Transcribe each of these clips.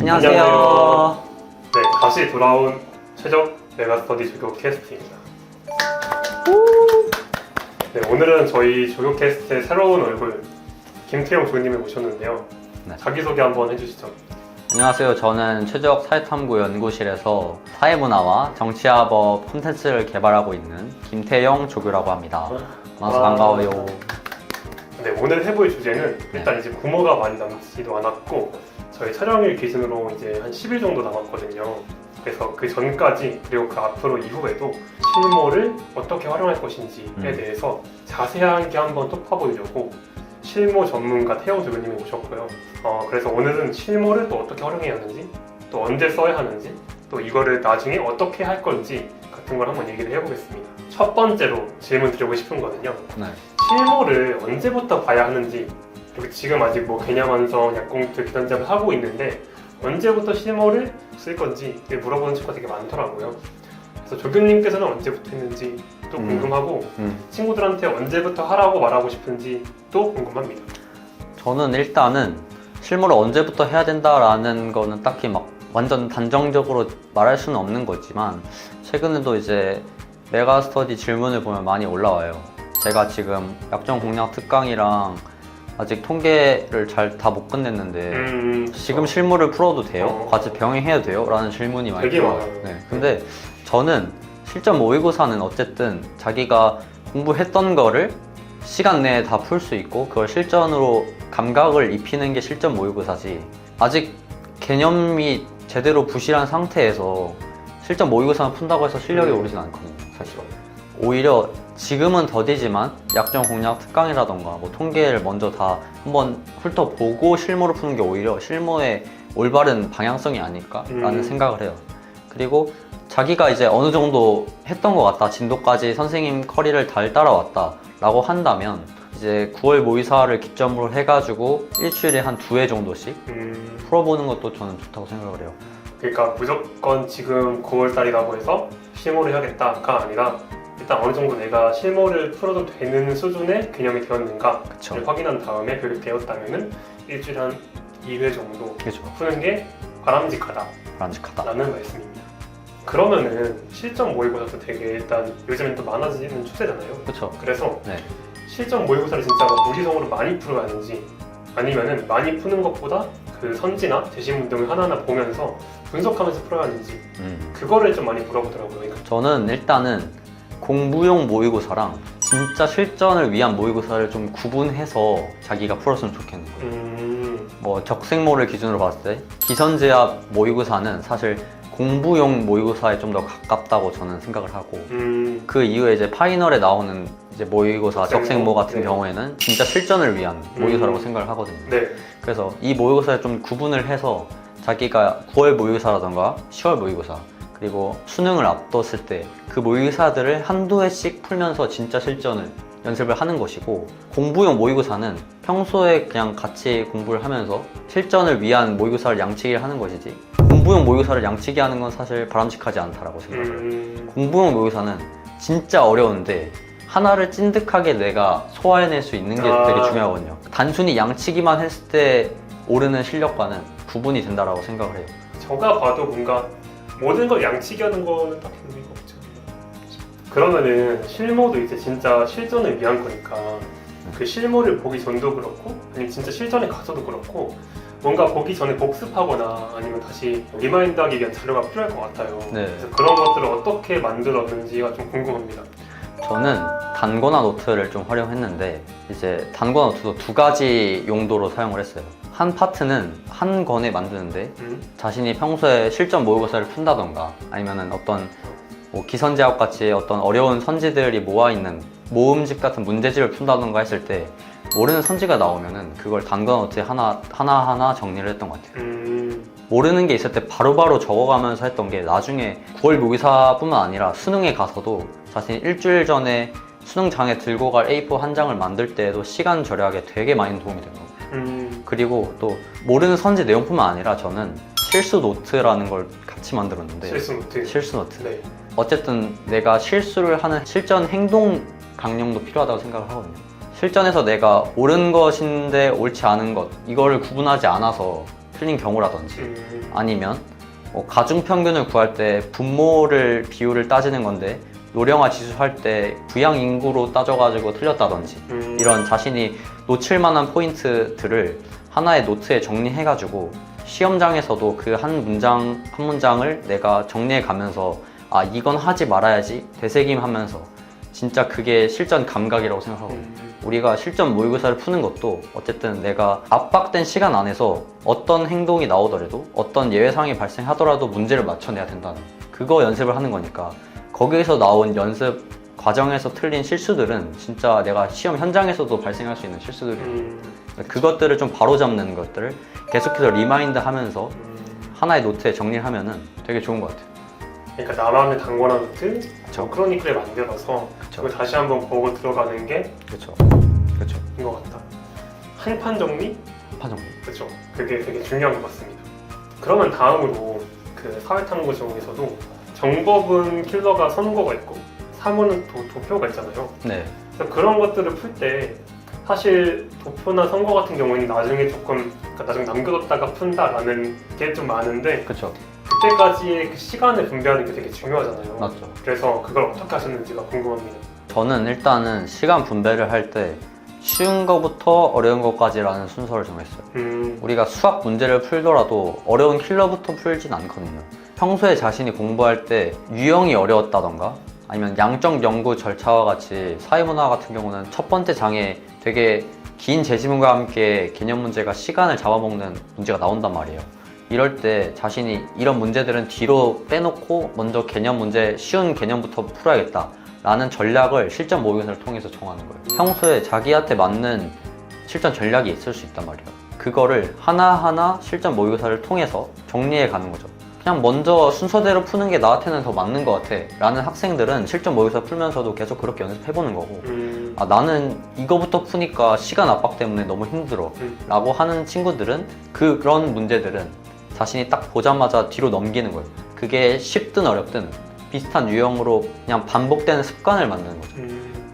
안녕하세요. 네, 다시 돌아온 최적 메가스터디 조교 캐스트입니다. 네, 오늘은 저희 조교 캐스트의 새로운 얼굴 김태형 조교님을 모셨는데요. 네. 자기소개 한번 해주시죠. 안녕하세요. 저는 최적 사회탐구 연구실에서 사회문화와 정치화법 콘텐츠를 개발하고 있는 김태형 조교라고 합니다. 만나서 반가워요. 네, 오늘 해볼 주제는 일단 이제 구모가 많이 남지도 않았고 저희 촬영일 기준으로 이제 한 10일 정도 남았거든요. 그래서 그 전까지 그리고 그 앞으로 이후에도 실모를 어떻게 활용할 것인지에 대해서 자세하게 한번 톱파보려고 실모 전문가 태영 조교님이 오셨고요. 그래서 오늘은 실모를 또 어떻게 활용해야 하는지, 또 언제 써야 하는지, 또 이거를 나중에 어떻게 할 건지 같은 걸 한번 얘기를 해보겠습니다. 첫 번째로 질문 드리고 싶은 거는요. 네. 실모를 언제부터 봐야 하는지, 그리고 지금 아직 뭐 개념 완성, 약공투, 기선제압을 하고 있는데 언제부터 실모를 쓸 건지 물어보는 친구가 되게 많더라고요. 그래서 조교님께서는 언제부터 했는지 또 궁금하고 친구들한테 언제부터 하라고 말하고 싶은지 또 궁금합니다. 저는 일단은 실무를 언제부터 해야 된다라는 거는 딱히 막 완전 단정적으로 말할 수는 없는 거지만 최근에도 이제 메가스터디 질문을 보면 많이 올라와요. 제가 지금 약정 공략 특강이랑 아직 통계를 잘 다 못 끝냈는데 지금 실무를 풀어도 돼요? 같이 병행해야 돼요? 라는 질문이 많이 되게 들어요. 많아요. 네. 근데 저는 실전 모의고사는 어쨌든 자기가 공부했던 거를 시간 내에 다 풀 수 있고 그걸 실전으로 감각을 입히는 게 실전 모의고사지, 아직 개념이 제대로 부실한 상태에서 실전 모의고사만 푼다고 해서 실력이 오르진 않거든요, 사실. 오히려 지금은 더디지만 약정 공략 특강이라던가 뭐 통계를 먼저 다 한번 훑어보고 실무를 푸는 게 오히려 실무의 올바른 방향성이 아닐까라는 생각을 해요. 그리고 자기가 이제 어느 정도 했던 것 같다, 진도까지 선생님 커리를 잘 따라왔다 라고 한다면 이제 9월 모의사를 기점으로 해가지고 일주일에 한 2회 정도씩 풀어보는 것도 저는 좋다고 생각을 해요. 그러니까 무조건 지금 9월달이라고 해서 실모를 해야겠다가 아니라 일단 어느 정도 내가 실모를 풀어도 되는 수준의 개념이 되었는가를 확인한 다음에 그렇게 되었다면은 일주일에 한 2회 정도 푸는 게 바람직하다라는 말씀입니다. 그러면은 실전 모의고사도 되게 일단 요즘엔 또 많아지는 추세잖아요. 그렇죠. 그래서 실전 모의고사를 진짜 무지성으로 많이 풀어야 하는지, 아니면은 많이 푸는 것보다 그 선지나 제시문 등을 하나하나 보면서 분석하면서 풀어야 하는지 그거를 좀 많이 물어보더라고요. 저는 일단은 공부용 모의고사랑 진짜 실전을 위한 모의고사를 좀 구분해서 자기가 풀었으면 좋겠는 거예요. 뭐 적생모를 기준으로 봤을 때 기선제압 모의고사는 사실 공부용 모의고사에 좀 더 가깝다고 저는 생각을 하고 그 이후에 이제 파이널에 나오는 이제 모의고사 적생모 같은 경우에는 진짜 실전을 위한 모의고사라고 생각을 하거든요. 그래서 이 모의고사를 좀 구분을 해서 자기가 9월 모의고사라던가 10월 모의고사 그리고 수능을 앞뒀을 때 그 모의고사들을 한두 회씩 풀면서 진짜 실전을 연습을 하는 것이고, 공부용 모의고사는 평소에 그냥 같이 공부를 하면서 실전을 위한 모의고사를 양치기를 하는 것이지 공부용 모의고사를 양치기 하는 건 사실 바람직하지 않다라고 생각을 해요. 공부용 모의고사는 진짜 어려운데 하나를 찐득하게 내가 소화해낼 수 있는 게 되게 중요하거든요. 단순히 양치기만 했을 때 오르는 실력과는 구분이 된다라고 생각을 해요. 저가 봐도 뭔가 모든 걸 양치기 하는 거는 딱히 의미가 없죠. 그러면은 실모도 이제 진짜 실전을 위한 거니까 그 실모를 보기 전도 그렇고 아니면 진짜 실전에 가서도 그렇고 뭔가 보기 전에 복습하거나 아니면 다시 리마인드하기 위한 자료가 필요할 것 같아요. 그래서 그런 것들을 어떻게 만들었는지가 좀 궁금합니다. 저는 단권화 노트를 좀 활용했는데 이제 단권화 노트도 두 가지 용도로 사용을 했어요. 한 파트는 한 권에 만드는데 자신이 평소에 실전 모의고사를 푼다던가 아니면은 어떤 뭐 기선제압 같이 어떤 어려운 선지들이 모아있는 모음집 같은 문제집을 푼다던가 했을 때 모르는 선지가 나오면은 그걸 단권화 노트에 하나하나 정리를 했던 것 같아요. 모르는 게 있을 때 바로바로 적어가면서 했던 게 나중에 9월 모의사뿐만 아니라 수능에 가서도 자신이 일주일 전에 수능장에 들고 갈 A4 한 장을 만들 때에도 시간 절약에 되게 많이 도움이 된 거예요. 그리고 또 모르는 선지 내용뿐만 아니라 저는 실수 노트라는 걸 같이 만들었는데 실수 노트. 어쨌든 내가 실수를 하는 실전 행동 강령도 필요하다고 생각을 하거든요. 실전에서 내가 옳은 것인데 옳지 않은 것, 이거를 구분하지 않아서 틀린 경우라든지 아니면 뭐 가중평균을 구할 때 분모를 비율을 따지는 건데 노령화 지수할 때 부양 인구로 따져가지고 틀렸다든지 이런 자신이 놓칠 만한 포인트들을 하나의 노트에 정리해가지고 시험장에서도 그 한 문장 한 문장을 내가 정리해 가면서 아 이건 하지 말아야지 되새김하면서 진짜 그게 실전 감각이라고 생각하거든요. 우리가 실전 모의고사를 푸는 것도 어쨌든 내가 압박된 시간 안에서 어떤 행동이 나오더라도 어떤 예외상황이 발생하더라도 문제를 맞춰내야 된다는 그거 연습을 하는 거니까 거기에서 나온 연습 과정에서 틀린 실수들은 진짜 내가 시험 현장에서도 발생할 수 있는 실수들이에요. 그것들을 좀 바로잡는 것들을 계속해서 리마인드 하면서 하나의 노트에 정리를 하면은 되게 좋은 것 같아요. 그러니까 나만의 단권한 노트, 그쵸. 크로니클을 만들어서 그쵸. 그걸 다시 한번 보고 들어가는 게 그렇죠. 그렇죠. 인 것 같다. 한판 정리? 한판 정리. 그렇죠. 그게 되게 중요한 것 같습니다. 그러면 다음으로 그 사회탐구 중에서도 정법은 킬러가 선거가 있고 사무는 도표가 있잖아요. 네. 그래서 그런 것들을 풀 때 사실 도표나 선거 같은 경우에는 나중에 조금 그러니까 나중에 남겨뒀다가 푼다라는 게 좀 많은데 그렇죠. 그때까지의 그 시간을 분배하는 게 되게 중요하잖아요. 맞죠. 그래서 그걸 어떻게 하셨는지가 궁금합니다. 저는 일단은 시간 분배를 할 때 쉬운 거부터 어려운 것까지라는 순서를 정했어요. 우리가 수학 문제를 풀더라도 어려운 킬러부터 풀진 않거든요. 평소에 자신이 공부할 때 유형이 어려웠다던가 아니면 양적 연구 절차와 같이 사회문화 같은 경우는 첫 번째 장에 되게 긴 제시문과 함께 개념 문제가 시간을 잡아먹는 문제가 나온단 말이에요. 이럴 때 자신이 이런 문제들은 뒤로 빼놓고 먼저 개념 문제, 쉬운 개념부터 풀어야겠다 라는 전략을 실전 모의고사를 통해서 정하는 거예요. 평소에 자기한테 맞는 실전 전략이 있을 수 있단 말이에요. 그거를 하나하나 실전 모의고사를 통해서 정리해 가는 거죠. 그냥 먼저 순서대로 푸는 게 나한테는 더 맞는 것 같아 라는 학생들은 실전 모의고사 풀면서도 계속 그렇게 연습해보는 거고 아 나는 이거부터 푸니까 시간 압박 때문에 너무 힘들어 라고 하는 친구들은 그런 문제들은 자신이 딱 보자마자 뒤로 넘기는 거예요. 그게 쉽든 어렵든 비슷한 유형으로 그냥 반복되는 습관을 만드는 거죠.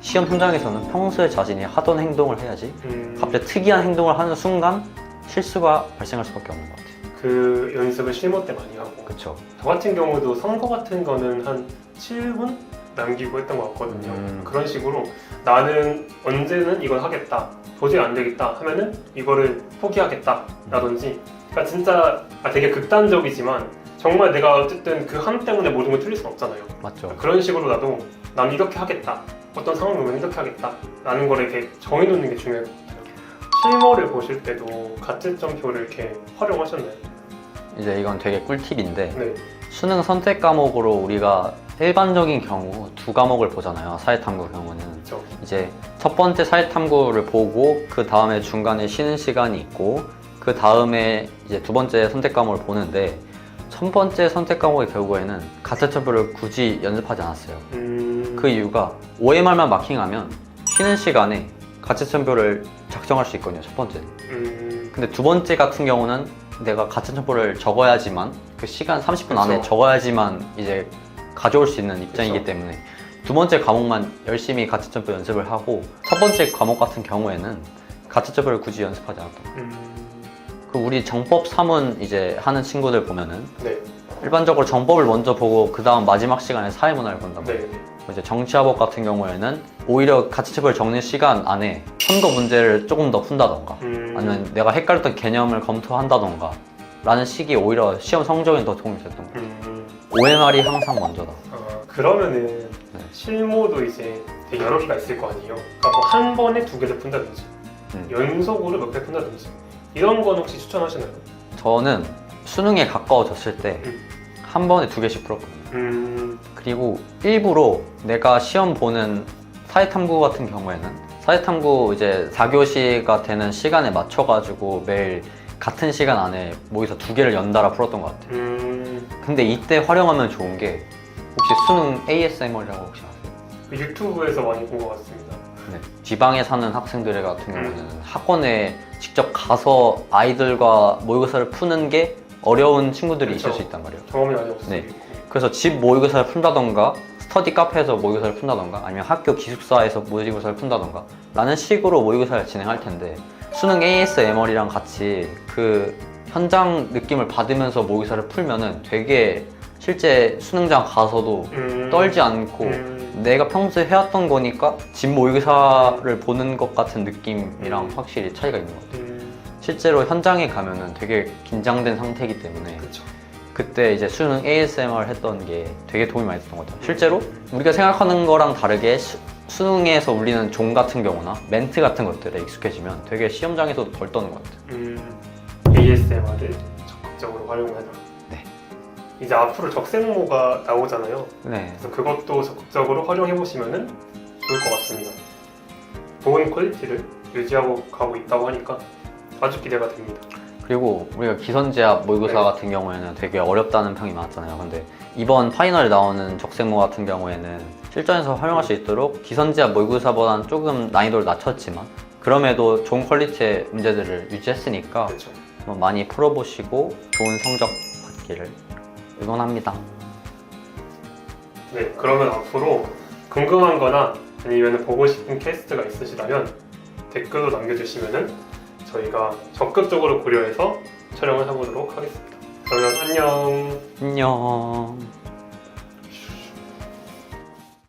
시험 현장에서는 평소에 자신이 하던 행동을 해야지 갑자기 특이한 행동을 하는 순간 실수가 발생할 수밖에 없는 것 같아요. 그 연습을 실무 때 많이 하고 그렇죠. 저 같은 경우도 선거 같은 거는 한 7분 남기고 했던 것 같거든요. 그런 식으로 나는 언제는 이걸 하겠다 도저히 안 되겠다 하면은 이거를 포기하겠다 라든지 그러니까 진짜 되게 극단적이지만 정말 내가 어쨌든 그 한 때문에 모든 걸 틀릴 순 없잖아요. 맞죠. 그런 식으로 나도 난 이렇게 하겠다 어떤 상황이 오면 이렇게 하겠다 라는 걸 이렇게 정해놓는 게 중요한 것 같아요. 실무를 보실 때도 가채점표를 이렇게 활용하셨나요? 이제 이건 되게 꿀팁인데 네. 수능 선택 과목으로 우리가 일반적인 경우 두 과목을 보잖아요. 사회탐구 경우는 그렇죠. 이제 첫 번째 사회탐구를 보고 그 다음에 중간에 쉬는 시간이 있고 그 다음에 이제 두 번째 선택 과목을 보는데 첫 번째 선택 과목의 결국에는 가채점표를 굳이 연습하지 않았어요. 그 이유가 OMR만 마킹하면 쉬는 시간에 가채점표를 작성할 수 있거든요. 첫 번째는. 근데 두 번째 같은 경우는 내가 가채점표를 적어야지만 그 시간 30분 안에 그쵸. 적어야지만 이제 가져올 수 있는 입장이기 그쵸. 때문에 두 번째 과목만 열심히 가채점표 연습을 하고 첫 번째 과목 같은 경우에는 가채점표를 굳이 연습하지 않았던 거예요. 그 우리 정법 3은 이제 하는 친구들 보면은 네. 일반적으로 정법을 먼저 보고 그 다음 마지막 시간에 사회문화를 본단 말이에요. 네. 이제 정치화법 같은 경우에는 오히려 가채점표를 적는 시간 안에 선거 문제를 조금 더 푼다던가 아니면 내가 헷갈렸던 개념을 검토한다던가 라는 식이 오히려 시험 성적에 더 도움이 됐던 거예요. OMR이 항상 먼저다. 그러면은 네. 실무도 이제 되게 여러 개가 있을 거 아니에요. 그러니까 뭐 한 번에 두 개를 푼다든지 연속으로 몇 개 푼다든지 이런 건 혹시 추천하시나요? 저는 수능에 가까워졌을 때 한 번에 두 개씩 풀었거든요. 그리고 일부러 내가 시험 보는 사회탐구 같은 경우에는 사회탐구 이제 4교시가 되는 시간에 맞춰가지고 매일 같은 시간 안에 모의고사 두 개를 연달아 풀었던 것 같아요. 근데 이때 활용하면 좋은 게 혹시 수능 ASMR이라고 혹시 아세요? 유튜브에서 많이 본 것 같습니다. 네. 지방에 사는 학생들 같은 경우에는 학원에 직접 가서 아이들과 모의고사를 푸는 게 어려운 친구들이 그쵸. 있을 수 있단 말이에요. 경험이 많이 없을 네. 수도 있고. 그래서 집 모의고사를 푼다던가 스터디 카페에서 모의고사를 푼다던가 아니면 학교 기숙사에서 모의고사를 푼다던가 라는 식으로 모의고사를 진행할 텐데 수능 ASMR이랑 같이 그 현장 느낌을 받으면서 모의고사를 풀면은 되게 실제 수능장 가서도 떨지 않고 내가 평소에 해왔던 거니까 집 모의고사를 보는 것 같은 느낌이랑 확실히 차이가 있는 것 같아요. 실제로 현장에 가면은 되게 긴장된 상태이기 때문에 그쵸. 그때 이제 수능 ASMR 했던 게 되게 도움이 많이 됐던 것 같아요. 실제로 우리가 생각하는 거랑 다르게 수능에서 울리는 종 같은 경우나 멘트 같은 것들에 익숙해지면 되게 시험장에서도 덜 떠는 것 같아요. ASMR을 적극적으로 활용하자. 네. 이제 앞으로 적생모가 나오잖아요. 네. 그래서 그것도 적극적으로 활용해보시면 좋을 것 같습니다. 좋은 퀄리티를 유지하고 가고 있다고 하니까 아주 기대가 됩니다. 그리고 우리가 기선제압 모의고사 네. 같은 경우에는 되게 어렵다는 평이 많았잖아요. 근데 이번 파이널에 나오는 적생모 같은 경우에는 실전에서 활용할 수 있도록 기선제압 모의고사보다는 조금 난이도를 낮췄지만 그럼에도 좋은 퀄리티의 문제들을 유지했으니까 그렇죠. 한번 많이 풀어보시고 좋은 성적 받기를 응원합니다. 네, 그러면 앞으로 궁금한 거나 아니면 보고 싶은 캐스트가 있으시다면 댓글로 남겨주시면 저희가 적극적으로 고려해서 촬영을 해보도록 하겠습니다. 그러면 안녕. 안녕.